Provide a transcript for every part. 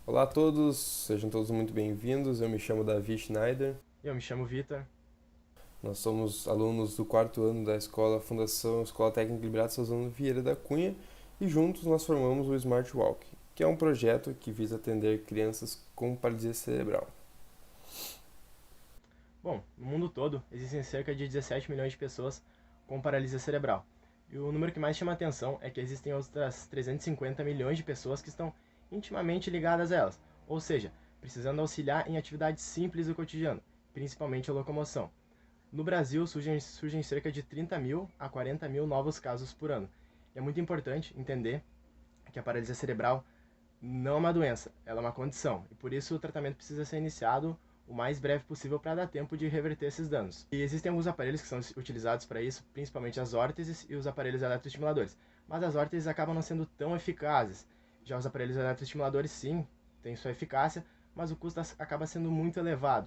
Olá a todos, sejam todos muito bem-vindos. Eu me chamo Davi Schneider. Eu me chamo Vitor. Nós somos alunos do quarto ano da Fundação Escola Técnica Liberato Salzano Vieira da Cunha e juntos nós formamos o Smart Walk, que é um projeto que visa atender crianças com paralisia cerebral. Bom, no mundo todo existem cerca de 17 milhões de pessoas com paralisia cerebral. E o número que mais chama a atenção é que existem outras 350 milhões de pessoas que estão intimamente ligadas a elas, ou seja, precisando auxiliar em atividades simples do cotidiano, principalmente a locomoção. No Brasil surgem cerca de 30 mil a 40 mil novos casos por ano. E é muito importante entender que a paralisia cerebral não é uma doença, ela é uma condição. E por isso o tratamento precisa ser iniciado o mais breve possível para dar tempo de reverter esses danos. E existem alguns aparelhos que são utilizados para isso, principalmente as órteses e os aparelhos eletroestimuladores. Mas as órteses acabam não sendo tão eficazes. Já os aparelhos eletroestimuladores, sim, têm sua eficácia, mas o custo acaba sendo muito elevado.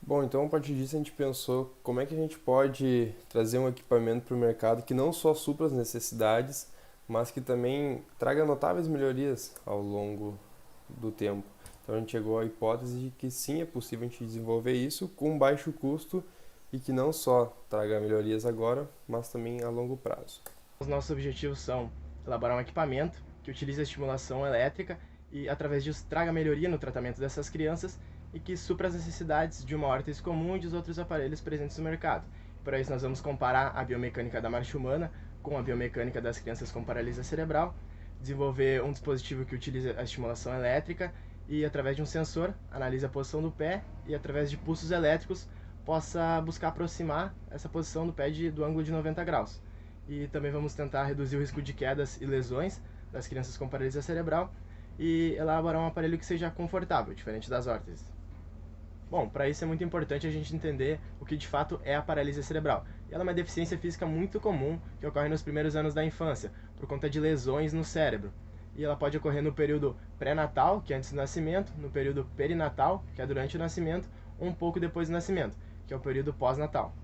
Bom, então a partir disso a gente pensou como é que a gente pode trazer um equipamento para o mercado que não só supra as necessidades, mas que também traga notáveis melhorias ao longo do tempo. Então a gente chegou à hipótese de que sim, é possível a gente desenvolver isso com baixo custo e que não só traga melhorias agora, mas também a longo prazo. Os nossos objetivos são elaborar um equipamento que utilize a estimulação elétrica e, através disso, traga melhoria no tratamento dessas crianças e que supra as necessidades de uma órtese comum e dos outros aparelhos presentes no mercado. Para isso, nós vamos comparar a biomecânica da marcha humana com a biomecânica das crianças com paralisia cerebral, desenvolver um dispositivo que utilize a estimulação elétrica e, através de um sensor, analise a posição do pé e, através de pulsos elétricos, possa buscar aproximar essa posição do pé do ângulo de 90 graus. E também vamos tentar reduzir o risco de quedas e lesões das crianças com paralisia cerebral e elaborar um aparelho que seja confortável, diferente das órteses. Bom, para isso é muito importante a gente entender o que de fato é a paralisia cerebral. E ela é uma deficiência física muito comum que ocorre nos primeiros anos da infância, por conta de lesões no cérebro. E ela pode ocorrer no período pré-natal, que é antes do nascimento, no período perinatal, que é durante o nascimento, ou um pouco depois do nascimento, que é o período pós-natal.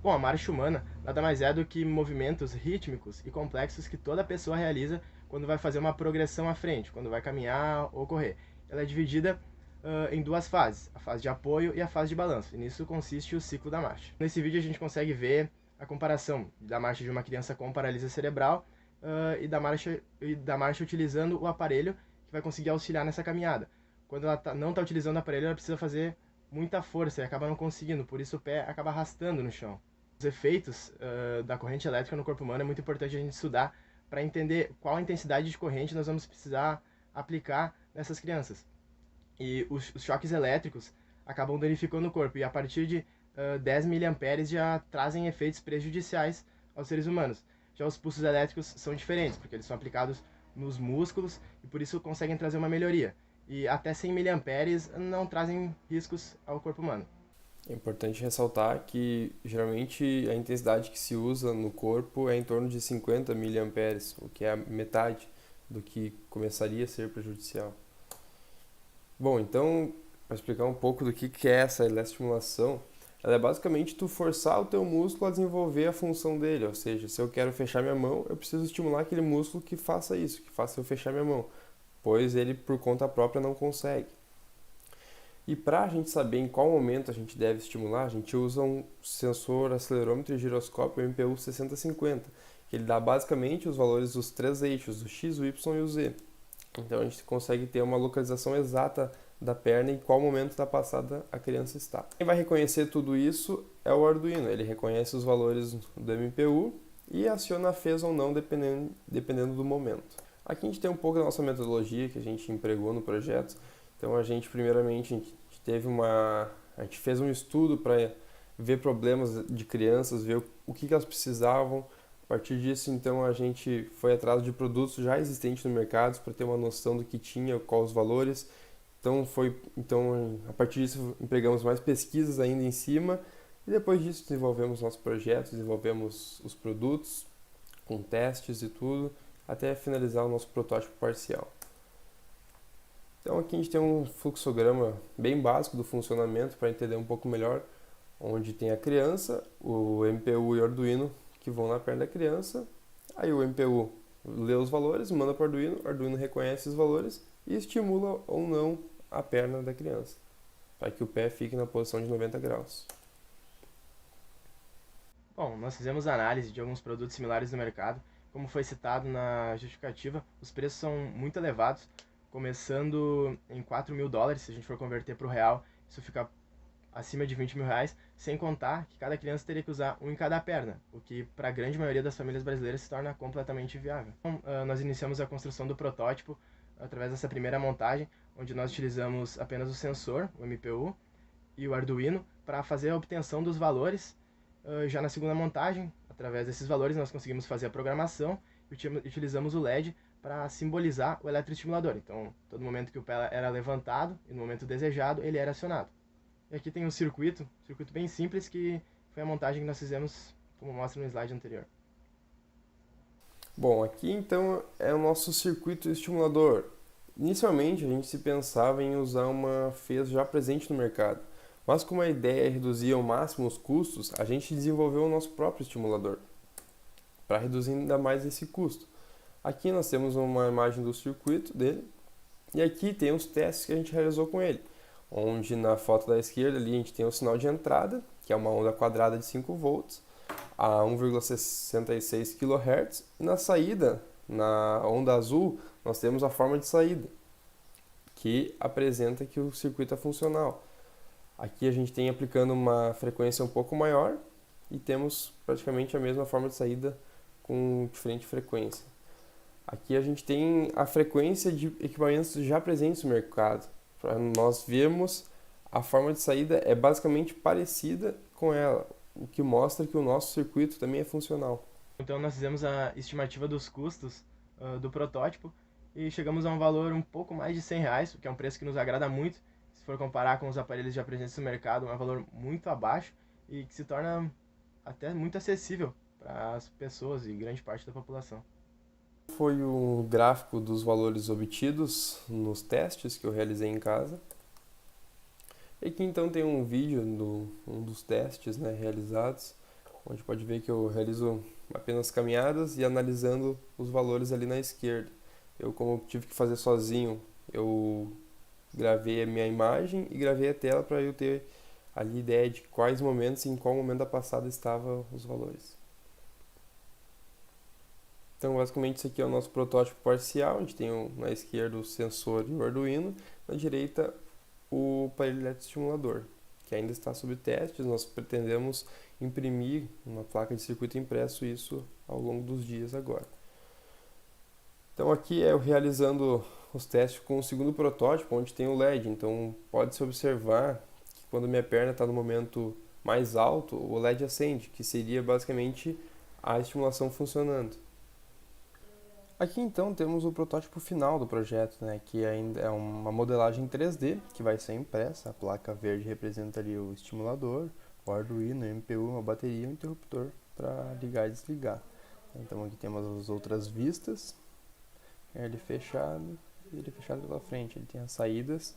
Bom, a marcha humana nada mais é do que movimentos rítmicos e complexos que toda pessoa realiza quando vai fazer uma progressão à frente, quando vai caminhar ou correr. Ela é dividida em duas fases, a fase de apoio e a fase de balanço, e nisso consiste o ciclo da marcha. Nesse vídeo a gente consegue ver a comparação da marcha de uma criança com paralisia cerebral e da marcha utilizando o aparelho que vai conseguir auxiliar nessa caminhada. Quando ela não está utilizando o aparelho, ela precisa fazer muita força e acaba não conseguindo, por isso o pé acaba arrastando no chão. Os efeitos da corrente elétrica no corpo humano é muito importante a gente estudar para entender qual a intensidade de corrente nós vamos precisar aplicar nessas crianças. E os choques elétricos acabam danificando o corpo e a partir de 10 miliamperes já trazem efeitos prejudiciais aos seres humanos. Já os pulsos elétricos são diferentes, porque eles são aplicados nos músculos e por isso conseguem trazer uma melhoria. E até 100 miliamperes não trazem riscos ao corpo humano. É importante ressaltar que geralmente a intensidade que se usa no corpo é em torno de 50 miliamperes, o que é a metade do que começaria a ser prejudicial. Bom, então, para explicar um pouco do que é essa eletroestimulação, ela é basicamente tu forçar o teu músculo a desenvolver a função dele, ou seja, se eu quero fechar minha mão, eu preciso estimular aquele músculo que faça isso, que faça eu fechar minha mão, pois ele por conta própria não consegue. E para a gente saber em qual momento a gente deve estimular, a gente usa um sensor acelerômetro e giroscópio MPU 6050, que ele dá basicamente os valores dos três eixos, o X, o Y e o Z. Então a gente consegue ter uma localização exata da perna em qual momento da passada a criança está. Quem vai reconhecer tudo isso é o Arduino, ele reconhece os valores do MPU e aciona a fez ou não dependendo do momento. Aqui a gente tem um pouco da nossa metodologia que a gente empregou no projeto. Então a gente primeiramente a gente fez um estudo para ver problemas de crianças, ver o que elas precisavam. A partir disso, então, a gente foi atrás de produtos já existentes no mercado para ter uma noção do que tinha, quais os valores. Então, a partir disso, empregamos mais pesquisas ainda em cima e depois disso desenvolvemos nosso projeto, desenvolvemos os produtos com testes e tudo, até finalizar o nosso protótipo parcial. Então aqui a gente tem um fluxograma bem básico do funcionamento para entender um pouco melhor, onde tem a criança, o MPU e o Arduino que vão na perna da criança, aí o MPU lê os valores, manda para o Arduino reconhece os valores e estimula ou não a perna da criança, para que o pé fique na posição de 90 graus. Bom, nós fizemos análise de alguns produtos similares no mercado. Como foi citado na justificativa, os preços são muito elevados, começando em $4.000. Se a gente for converter para o real, isso fica acima de R$ 20.000, sem contar que cada criança teria que usar um em cada perna, o que para a grande maioria das famílias brasileiras se torna completamente inviável. Então, nós iniciamos a construção do protótipo através dessa primeira montagem, onde nós utilizamos apenas o sensor, o MPU, e o Arduino para fazer a obtenção dos valores. Já na segunda montagem, através desses valores, nós conseguimos fazer a programação e utilizamos o LED para simbolizar o eletroestimulador. Então, todo momento que o pé era levantado e no momento desejado, ele era acionado. E aqui tem um circuito bem simples, que foi a montagem que nós fizemos, como mostra no slide anterior. Bom, aqui então é o nosso circuito estimulador. Inicialmente a gente se pensava em usar uma fez já presente no mercado, mas como a ideia é reduzir ao máximo os custos, a gente desenvolveu o nosso próprio estimulador, para reduzir ainda mais esse custo. Aqui nós temos uma imagem do circuito dele, e aqui tem os testes que a gente realizou com ele, onde na foto da esquerda ali a gente tem o sinal de entrada, que é uma onda quadrada de 5 volts, a 1,66 kHz, e na saída, na onda azul, nós temos a forma de saída, que apresenta que o circuito é funcional. Aqui a gente tem aplicando uma frequência um pouco maior e temos praticamente a mesma forma de saída com diferente frequência. Aqui a gente tem a frequência de equipamentos já presentes no mercado. Para nós vermos, a forma de saída é basicamente parecida com ela, o que mostra que o nosso circuito também é funcional. Então nós fizemos a estimativa dos custos do protótipo e chegamos a um valor um pouco mais de R$ 100, o que é um preço que nos agrada muito. Se for comparar com os aparelhos já presentes no mercado, é um valor muito abaixo e que se torna até muito acessível para as pessoas e grande parte da população. Foi o gráfico dos valores obtidos nos testes que eu realizei em casa. E aqui então tem um vídeo um dos testes, né, realizados, onde pode ver que eu realizo apenas caminhadas e analisando os valores ali na esquerda. Eu, como tive que fazer sozinho, eu gravei a minha imagem e gravei a tela para eu ter ali ideia de quais momentos e em qual momento da passada estavam os valores. Então, basicamente, isso aqui é o nosso protótipo parcial. A gente tem na esquerda o sensor e o Arduino, na direita o aparelho eletroestimulador, que ainda está sob testes. Nós pretendemos imprimir uma placa de circuito impresso isso ao longo dos dias agora. Então, aqui é eu realizando os testes com o segundo protótipo, onde tem o LED. Então, pode-se observar que quando minha perna está no momento mais alto, o LED acende, que seria basicamente a estimulação funcionando. Aqui então temos o protótipo final do projeto, né, que ainda é uma modelagem 3D que vai ser impressa. A placa verde representa ali o estimulador, o Arduino, o MPU, uma bateria e um interruptor para ligar e desligar. Então aqui temos as outras vistas, ele fechado pela frente. Ele tem as saídas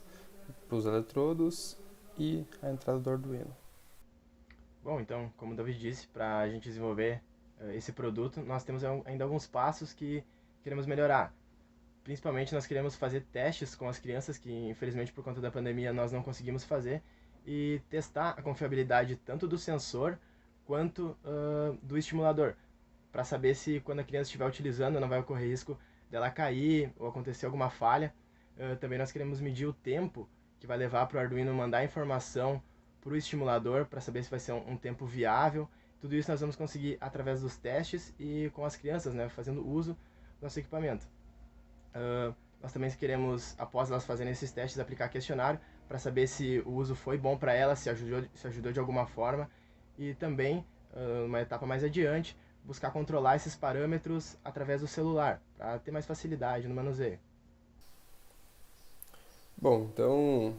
para os eletrodos e a entrada do Arduino. Bom, então, como o David disse, para a gente desenvolver esse produto, nós temos ainda alguns passos que queremos melhorar. Principalmente nós queremos fazer testes com as crianças, que infelizmente por conta da pandemia nós não conseguimos fazer, e testar a confiabilidade tanto do sensor quanto do estimulador, para saber se quando a criança estiver utilizando não vai ocorrer risco dela cair ou acontecer alguma falha. Também nós queremos medir o tempo que vai levar para o Arduino mandar informação para o estimulador, para saber se vai ser um tempo viável. Tudo isso nós vamos conseguir através dos testes e com as crianças, né, fazendo uso do nosso equipamento. Nós também queremos, após elas fazerem esses testes, aplicar questionário para saber se o uso foi bom para elas, se ajudou de alguma forma, e também, uma etapa mais adiante, buscar controlar esses parâmetros através do celular, para ter mais facilidade no manuseio. Bom, então,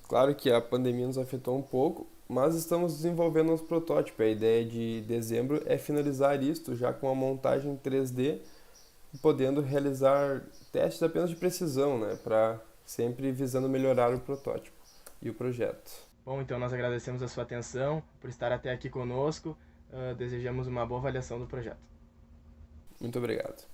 claro que a pandemia nos afetou um pouco, mas estamos desenvolvendo nosso protótipo. A ideia de dezembro é finalizar isto já com a montagem 3D, podendo realizar testes apenas de precisão, né, para sempre visando melhorar o protótipo e o projeto. Bom, então nós agradecemos a sua atenção, por estar até aqui conosco, desejamos uma boa avaliação do projeto. Muito obrigado.